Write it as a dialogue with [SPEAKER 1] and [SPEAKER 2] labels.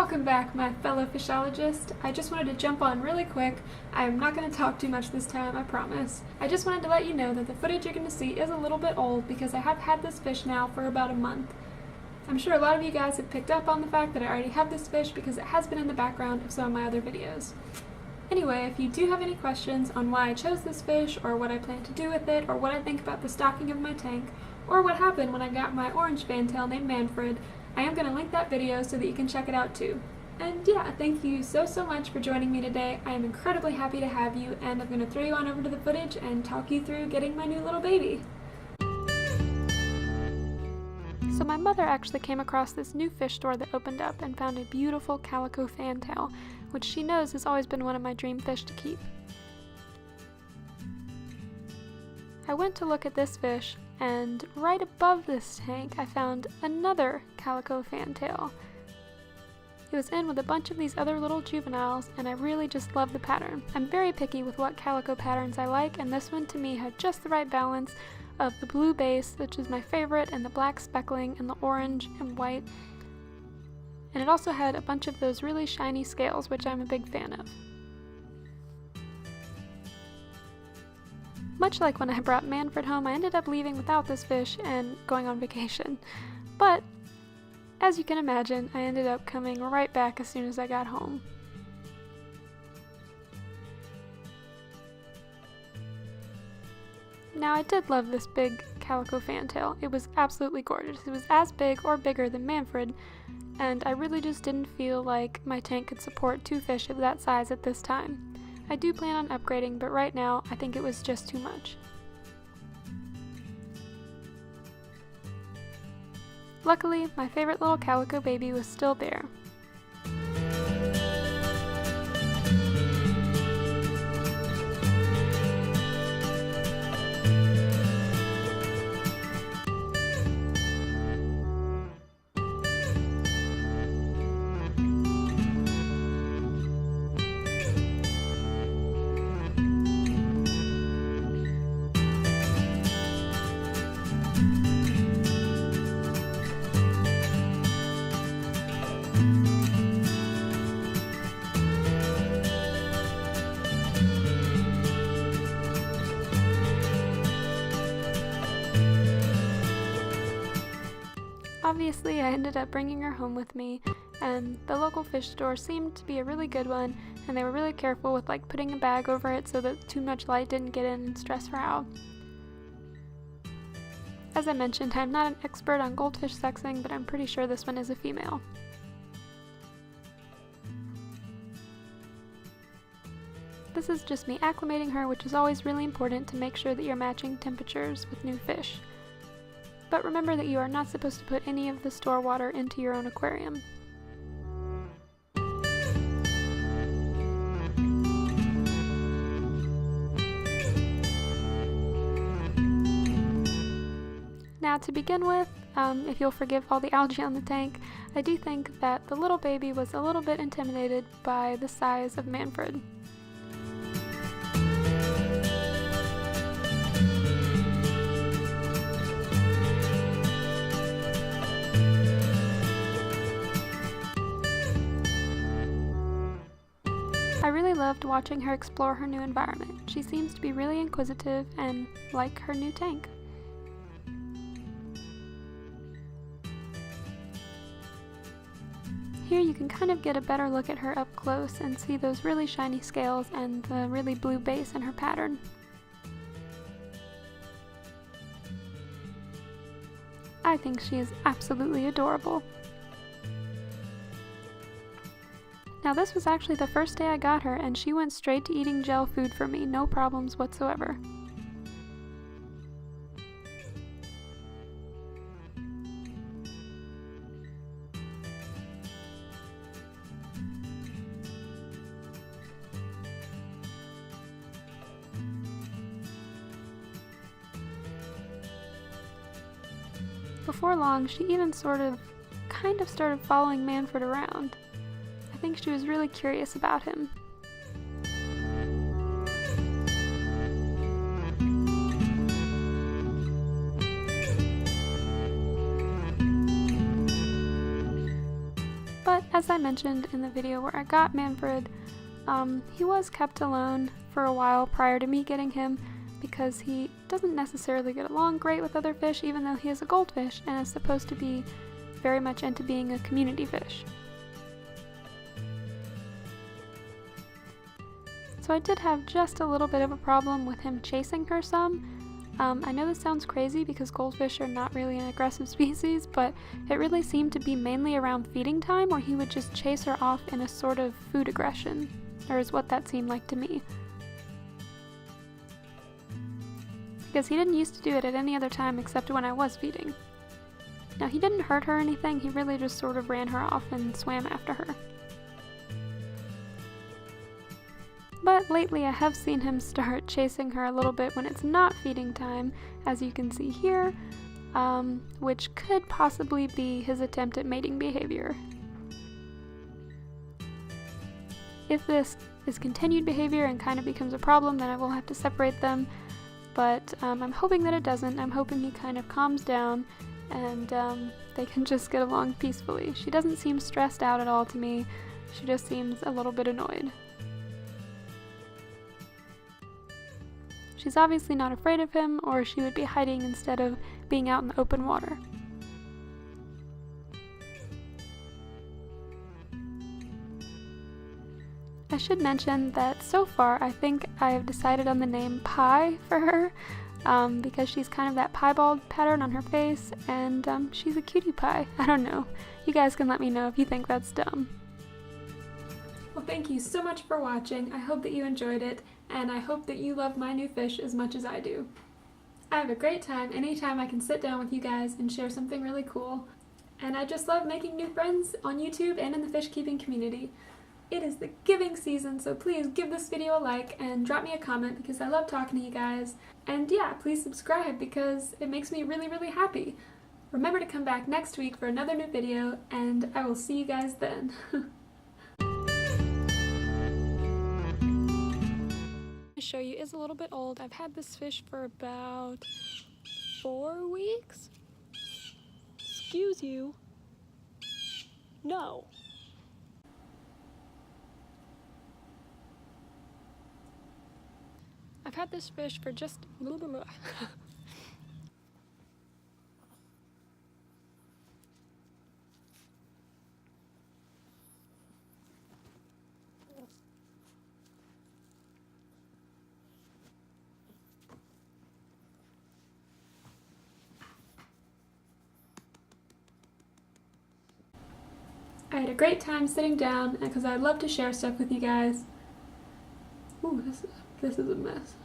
[SPEAKER 1] Welcome back, my fellow fishologists. I just wanted to jump on really quick. I'm not going to talk too much this time, I promise. I just wanted to let you know that the footage you're going to see is a little bit old because I have had this fish now for about a month. I'm sure a lot of you guys have picked up on the fact that I already have this fish because it has been in the background of some of my other videos. Anyway, if you do have any questions on why I chose this fish, or what I plan to do with it, or what I think about the stocking of my tank, or what happened when I got my orange fantail named Manfred, I am going to link that video so that you can check it out too. And yeah, thank you so much for joining me today. I am incredibly happy to have you, and I'm going to throw you on over to the footage and talk you through getting my new little baby. So my mother actually came across this new fish store that opened up and found a beautiful calico fantail, which she knows has always been one of my dream fish to keep. I went to look at this fish, and right above this tank I found another calico fantail. It was in with a bunch of these other little juveniles, and I really just love the pattern. I'm very picky with what calico patterns I like, and this one to me had just the right balance of the blue base, which is my favorite, and the black speckling, and the orange and white. And it also had a bunch of those really shiny scales, which I'm a big fan of. Much like when I brought Manfred home, I ended up leaving without this fish and going on vacation. But, as you can imagine, I ended up coming right back as soon as I got home. Now, I did love this big calico fantail. It was absolutely gorgeous. It was as big or bigger than Manfred, and I really just didn't feel like my tank could support two fish of that size at this time. I do plan on upgrading, but right now I think it was just too much. Luckily, my favorite little calico baby was still there. Obviously, I ended up bringing her home with me, and the local fish store seemed to be a really good one, and they were really careful with putting a bag over it so that too much light didn't get in and stress her out. As I mentioned, I'm not an expert on goldfish sexing, but I'm pretty sure this one is a female. This is just me acclimating her, which is always really important to make sure that you're matching temperatures with new fish. But remember that you are not supposed to put any of the store water into your own aquarium. Now, to begin with, if you'll forgive all the algae on the tank, I do think that the little baby was a little bit intimidated by the size of Manfred. I really loved watching her explore her new environment. She seems to be really inquisitive and like her new tank. Here you can kind of get a better look at her up close and see those really shiny scales and the really blue base in her pattern. I think she is absolutely adorable. Now, this was actually the first day I got her, and she went straight to eating gel food for me, no problems whatsoever. Before long, she even kind of started following Manfred around. I think she was really curious about him. as I mentioned in the video where I got Manfred, he was kept alone for a while prior to me getting him because he doesn't necessarily get along great with other fish, even though he is a goldfish and is supposed to be very much into being a community fish. So I did have just a little bit of a problem with him chasing her some. I know this sounds crazy because goldfish are not really an aggressive species, but it really seemed to be mainly around feeding time where he would just chase her off in a sort of food aggression, or is what that seemed like to me. Because he didn't used to do it at any other time except when I was feeding. Now he didn't hurt her or anything, he really just sort of ran her off and swam after her. But lately I have seen him start chasing her a little bit when it's not feeding time, as you can see here, which could possibly be his attempt at mating behavior. If this is continued behavior and kind of becomes a problem, then I will have to separate them, but I'm hoping that it doesn't. I'm hoping he kind of calms down and they can just get along peacefully. She doesn't seem stressed out at all to me, she just seems a little bit annoyed. She's obviously not afraid of him, or she would be hiding instead of being out in the open water. I should mention that so far I think I have decided on the name Pie for her, because she's kind of that piebald pattern on her face, and she's a cutie pie. I don't know. You guys can let me know if you think that's dumb. Well, thank you so much for watching. I hope that you enjoyed it, and I hope that you love my new fish as much as I do. I have a great time anytime I can sit down with you guys and share something really cool, and I just love making new friends on YouTube and in the fish keeping community. It is the giving season, so please give this video a like and drop me a comment because I love talking to you guys. And yeah, please subscribe because it makes me really, really happy. Remember to come back next week for another new video, and I will see you guys then. Show you is a little bit old. I've had this fish for about 4 weeks. Excuse you. No. I've had this fish for just I had a great time sitting down because I love to share stuff with you guys. Ooh, this is a mess.